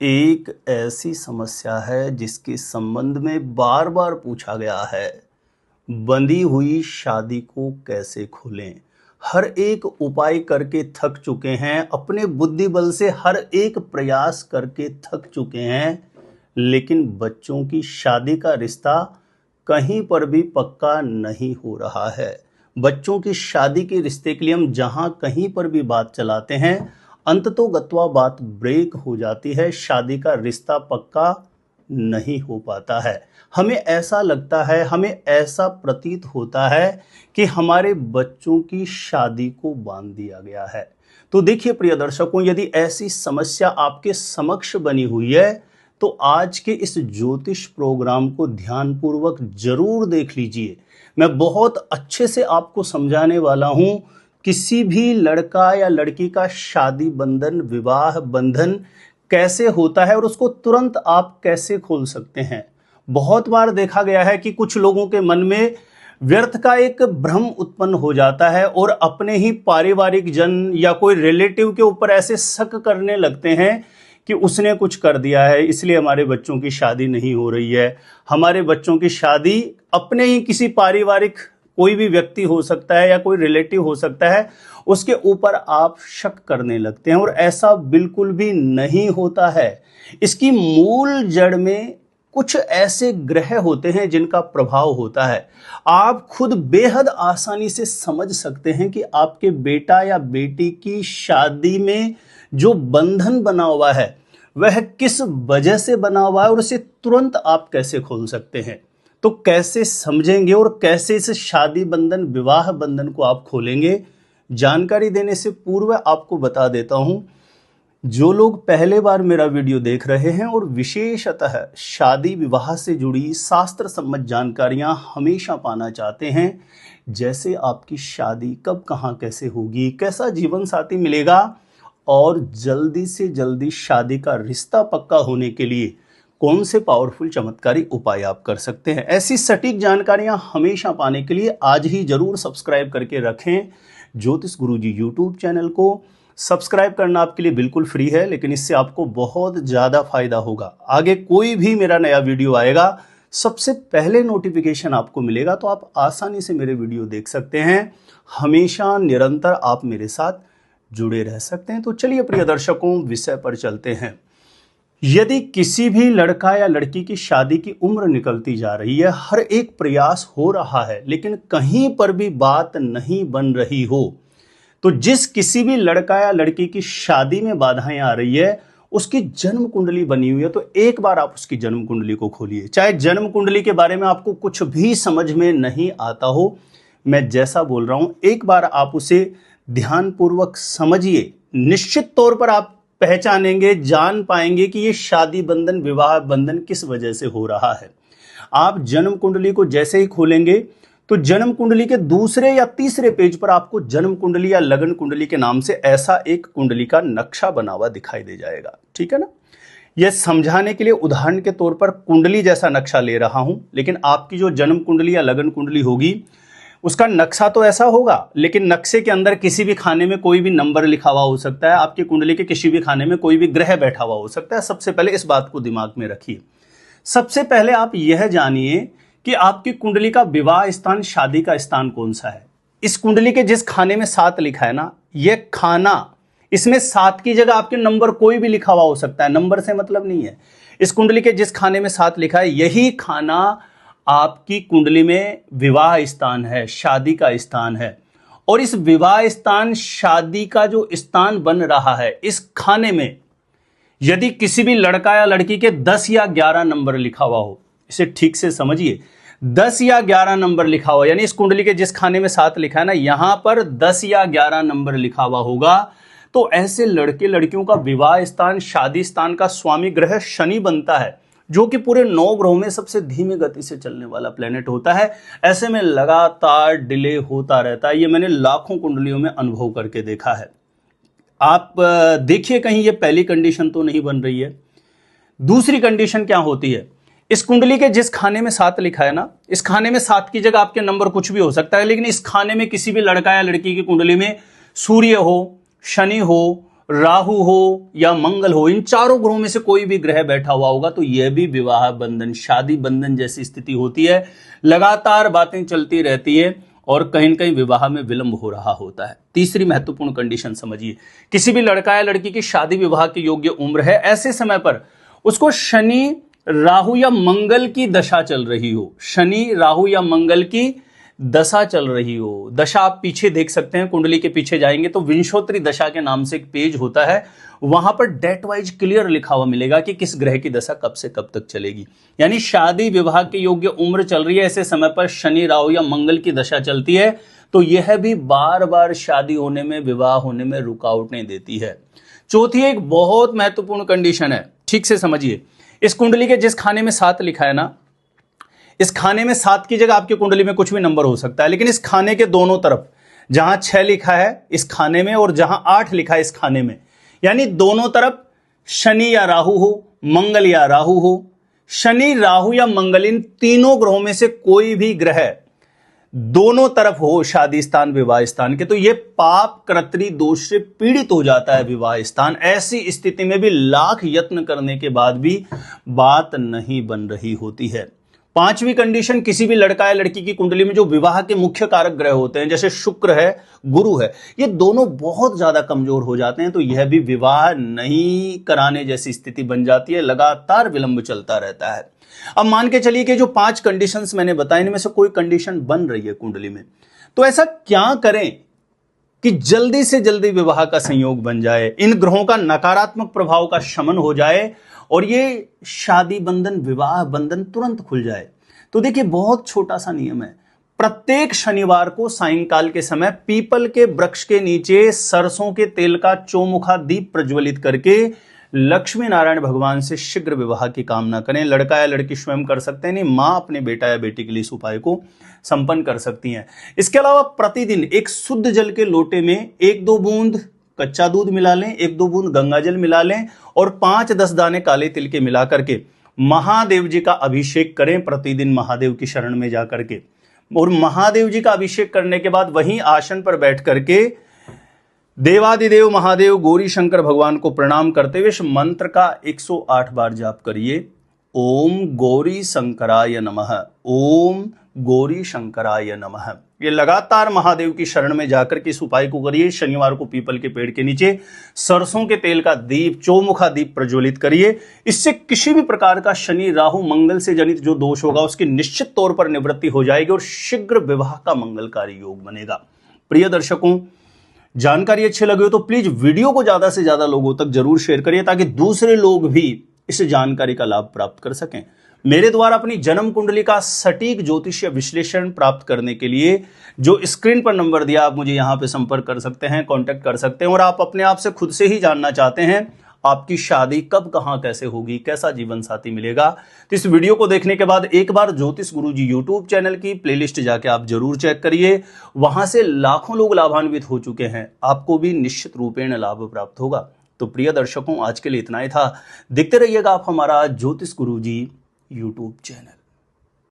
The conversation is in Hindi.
एक ऐसी समस्या है जिसके संबंध में बार बार पूछा गया है, बंधी हुई शादी को कैसे खोलें। हर एक उपाय करके थक चुके हैं, अपने बुद्धि बल से हर एक प्रयास करके थक चुके हैं, लेकिन बच्चों की शादी का रिश्ता कहीं पर भी पक्का नहीं हो रहा है। बच्चों की शादी के रिश्ते के लिए हम जहां कहीं पर भी बात चलाते हैं, अंततोगत्वा बात ब्रेक हो जाती है, शादी का रिश्ता पक्का नहीं हो पाता है। हमें ऐसा लगता है, हमें ऐसा प्रतीत होता है कि हमारे बच्चों की शादी को बांध दिया गया है। तो देखिए प्रिय दर्शकों, यदि ऐसी समस्या आपके समक्ष बनी हुई है तो आज के इस ज्योतिष प्रोग्राम को ध्यानपूर्वक जरूर देख लीजिए। मैं बहुत अच्छे से आपको समझाने वाला हूं, किसी भी लड़का या लड़की का शादी बंधन, विवाह बंधन कैसे होता है और उसको तुरंत आप कैसे खोल सकते हैं। बहुत बार देखा गया है कि कुछ लोगों के मन में व्यर्थ का एक भ्रम उत्पन्न हो जाता है और अपने ही पारिवारिक जन या कोई रिलेटिव के ऊपर ऐसे शक करने लगते हैं कि उसने कुछ कर दिया है इसलिए हमारे बच्चों की शादी नहीं हो रही है। हमारे बच्चों की शादी अपने ही किसी पारिवारिक कोई भी व्यक्ति हो सकता है या कोई रिलेटिव हो सकता है, उसके ऊपर आप शक करने लगते हैं और ऐसा बिल्कुल भी नहीं होता है। इसकी मूल जड़ में कुछ ऐसे ग्रह होते हैं जिनका प्रभाव होता है। आप खुद बेहद आसानी से समझ सकते हैं कि आपके बेटा या बेटी की शादी में जो बंधन बना हुआ है वह किस वजह से बना हुआ है और उसे तुरंत आप कैसे खोल सकते हैं। तो कैसे समझेंगे और कैसे इस शादी बंधन, विवाह बंधन को आप खोलेंगे, जानकारी देने से पूर्व आपको बता देता हूं, जो लोग पहले बार मेरा वीडियो देख रहे हैं और विशेषतः शादी विवाह से जुड़ी शास्त्र सम्मत जानकारियां हमेशा पाना चाहते हैं, जैसे आपकी शादी कब कहां कैसे होगी, कैसा जीवन साथी मिलेगा और जल्दी से जल्दी शादी का रिश्ता पक्का होने के लिए कौन से पावरफुल चमत्कारी उपाय आप कर सकते हैं, ऐसी सटीक जानकारियां हमेशा पाने के लिए आज ही जरूर सब्सक्राइब करके रखें ज्योतिष गुरुजी यूट्यूब चैनल को। सब्सक्राइब करना आपके लिए बिल्कुल फ्री है, लेकिन इससे आपको बहुत ज़्यादा फायदा होगा। आगे कोई भी मेरा नया वीडियो आएगा सबसे पहले नोटिफिकेशन आपको मिलेगा, तो आप आसानी से मेरे वीडियो देख सकते हैं। हमेशा निरंतर आप मेरे साथ जुड़े रह सकते हैं। तो चलिए प्रिय दर्शकों, विषय पर चलते हैं। यदि किसी भी लड़का या लड़की की शादी की उम्र निकलती जा रही है, हर एक प्रयास हो रहा है, लेकिन कहीं पर भी बात नहीं बन रही हो, तो जिस किसी भी लड़का या लड़की की शादी में बाधाएं आ रही है, उसकी जन्म कुंडली बनी हुई है, तो एक बार आप उसकी जन्म कुंडली को खोलिए। चाहे जन्म कुंडली के बारे में आपको कुछ भी समझ में नहीं आता हो, मैं जैसा बोल रहा हूं एक बार आप उसे ध्यानपूर्वक समझिए। निश्चित तौर पर आप पहचानेंगे, जान पाएंगे कि ये शादी बंधन, विवाह बंधन किस वजह से हो रहा है। आप जन्म कुंडली को जैसे ही खोलेंगे तो जन्म कुंडली के दूसरे या तीसरे पेज पर आपको जन्म कुंडली या लगन कुंडली के नाम से ऐसा एक कुंडली का नक्शा बना हुआ दिखाई दे जाएगा। ठीक है ना। यह समझाने के लिए उदाहरण के तौर पर कुंडली जैसा नक्शा ले रहा हूं, लेकिन आपकी जो जन्म कुंडली या लगन कुंडली होगी उसका नक्शा तो ऐसा होगा, लेकिन नक्शे के अंदर किसी भी खाने में कोई भी नंबर लिखा हुआ हो सकता है, आपकी कुंडली के किसी भी खाने में कोई भी ग्रह बैठा हुआ हो सकता है। सबसे पहले इस बात को दिमाग में रखिए। सबसे पहले आप यह जानिए कि आपकी कुंडली का विवाह स्थान, शादी का स्थान कौन सा है। इस कुंडली के जिस खाने में 7 लिखा है ना, यह खाना, इसमें 7 की जगह आपके नंबर कोई भी लिखा हुआ हो सकता है, नंबर से मतलब नहीं है। इस कुंडली के जिस खाने में 7 लिखा है, यही खाना आपकी कुंडली में विवाह स्थान है, शादी का स्थान है। और इस विवाह स्थान, शादी का जो स्थान बन रहा है, इस खाने में यदि किसी भी लड़का या लड़की के 10 या 11 नंबर लिखा हुआ हो, इसे ठीक से समझिए, 10 या 11 नंबर लिखा हुआ, यानी इस कुंडली के जिस खाने में 7 लिखा है ना, यहां पर 10 या 11 नंबर लिखा हुआ होगा, तो ऐसे लड़के लड़कियों का विवाह स्थान, शादी स्थान का स्वामी ग्रह शनि बनता है, जो कि पूरे 9 ग्रहों में सबसे धीमी गति से चलने वाला प्लेनेट होता है। ऐसे में लगातार डिले होता रहता है। ये मैंने लाखों कुंडलियों में अनुभव करके देखा है। आप देखिए कहीं ये पहली कंडीशन तो नहीं बन रही है। दूसरी कंडीशन क्या होती है, इस कुंडली के जिस खाने में 7 लिखा है ना, इस खाने में 7 की जगह आपके नंबर कुछ भी हो सकता है, लेकिन इस खाने में किसी भी लड़का या लड़की की कुंडली में सूर्य हो, शनि हो, राहु हो या मंगल हो, इन चारों ग्रहों में से कोई भी ग्रह बैठा हुआ होगा तो यह भी विवाह बंधन, शादी बंधन जैसी स्थिति होती है। लगातार बातें चलती रहती है और कहीं न कहीं विवाह में विलंब हो रहा होता है। तीसरी महत्वपूर्ण कंडीशन समझिए, किसी भी लड़का या लड़की की शादी विवाह की योग्य उम्र है, ऐसे समय पर उसको शनि, राहु या मंगल की दशा चल रही हो। शनि, राहु या मंगल की दशा चल रही हो। दशा आप पीछे देख सकते हैं, कुंडली के पीछे जाएंगे तो विंशोत्तरी दशा के नाम से एक पेज होता है, वहां पर डेट वाइज क्लियर लिखा हुआ मिलेगा कि किस ग्रह की दशा कब से कब तक चलेगी। यानी शादी विवाह के योग्य उम्र चल रही है, ऐसे समय पर शनि, राहु या मंगल की दशा चलती है तो यह भी बार बार शादी होने में, विवाह होने में रुकावटें देती है। चौथी एक बहुत महत्वपूर्ण कंडीशन है, ठीक से समझिए। इस कुंडली के जिस खाने में 7 लिखा है ना, इस खाने में 7 की जगह आपकी कुंडली में कुछ भी नंबर हो सकता है, लेकिन इस खाने के दोनों तरफ, जहां 6 लिखा है इस खाने में और जहां 8 लिखा है इस खाने में, यानी दोनों तरफ शनि या राहु हो, मंगल या राहु हो, शनि, राहु या मंगल, इन तीनों ग्रहों में से कोई भी ग्रह दोनों तरफ हो शादी स्थान, विवाह स्थान के, तो यह पाप कर्तरी दोष से पीड़ित हो जाता है विवाह स्थान। ऐसी स्थिति में भी लाख यत्न करने के बाद भी बात नहीं बन रही होती है। पांचवी कंडीशन, किसी भी लड़का या लड़की की कुंडली में जो विवाह के मुख्य कारक ग्रह होते हैं, जैसे शुक्र है, गुरु है, ये दोनों बहुत ज्यादा कमजोर हो जाते हैं तो यह भी विवाह नहीं कराने जैसी स्थिति बन जाती है, लगातार विलंब चलता रहता है। अब मान के चलिए कि जो 5 कंडीशंस मैंने बताई, इनमें से कोई कंडीशन बन रही है कुंडली में, तो ऐसा क्या करें कि जल्दी से जल्दी विवाह का संयोग बन जाए, इन ग्रहों का नकारात्मक प्रभाव का शमन हो जाए और ये शादी बंधन, विवाह बंधन तुरंत खुल जाए। तो देखिए, बहुत छोटा सा नियम है। प्रत्येक शनिवार को सायंकाल के समय पीपल के वृक्ष के नीचे सरसों के तेल का चौमुखा दीप प्रज्वलित करके लक्ष्मी नारायण भगवान से शीघ्र विवाह की कामना करें। लड़का या लड़की स्वयं कर सकते हैं, नहीं मां अपने बेटा या बेटी के लिए इस उपाय को संपन्न कर सकती हैं। इसके अलावा प्रतिदिन एक शुद्ध जल के लोटे में 1-2 बूंद कच्चा दूध मिला लें, 1-2 बूंद गंगाजल मिला लें और 5-10 दाने काले तिल के मिला करके महादेव जी का अभिषेक करें प्रतिदिन, महादेव की शरण में जाकर के। और महादेव जी का अभिषेक करने के बाद वहीं आसन पर बैठ करके देवादिदेव महादेव गौरी शंकर भगवान को प्रणाम करते हुए इस मंत्र का 108 बार जाप करिए। ओम गौरी शंकराय नमः, ओम गौरी शंकराय नमः। ये लगातार महादेव की शरण में जाकर के इस उपाय को करिए। शनिवार को पीपल के पेड़ के नीचे सरसों के तेल का दीप, चौमुखा दीप प्रज्वलित करिए। इससे किसी भी प्रकार का शनि, राहु, मंगल से जनित जो दोष होगा उसकी निश्चित तौर पर निवृत्ति हो जाएगी और शीघ्र विवाह का मंगलकारी योग बनेगा। प्रिय दर्शकों, जानकारी अच्छी लगी हो तो प्लीज वीडियो को ज्यादा से ज्यादा लोगों तक जरूर शेयर करिए ताकि दूसरे लोग भी इस जानकारी का लाभ प्राप्त कर सकें। मेरे द्वारा अपनी जन्म कुंडली का सटीक ज्योतिषीय विश्लेषण प्राप्त करने के लिए जो स्क्रीन पर नंबर दिया, आप मुझे यहां पे संपर्क कर सकते हैं, कांटेक्ट कर सकते हैं। और आप अपने आप से खुद से ही जानना चाहते हैं आपकी शादी कब, कहां, कैसे होगी, कैसा जीवन साथी मिलेगा, तो इस वीडियो को देखने के बाद एक बार ज्योतिष गुरुजी यूट्यूब चैनल की प्लेलिस्ट जाके आप जरूर चेक करिए। वहां से लाखों लोग लाभान्वित हो चुके हैं, आपको भी निश्चित रूपेण लाभ प्राप्त होगा। तो प्रिय दर्शकों, आज के लिए इतना ही था। देखते रहिएगा आप हमारा ज्योतिष गुरुजी यूट्यूब चैनल।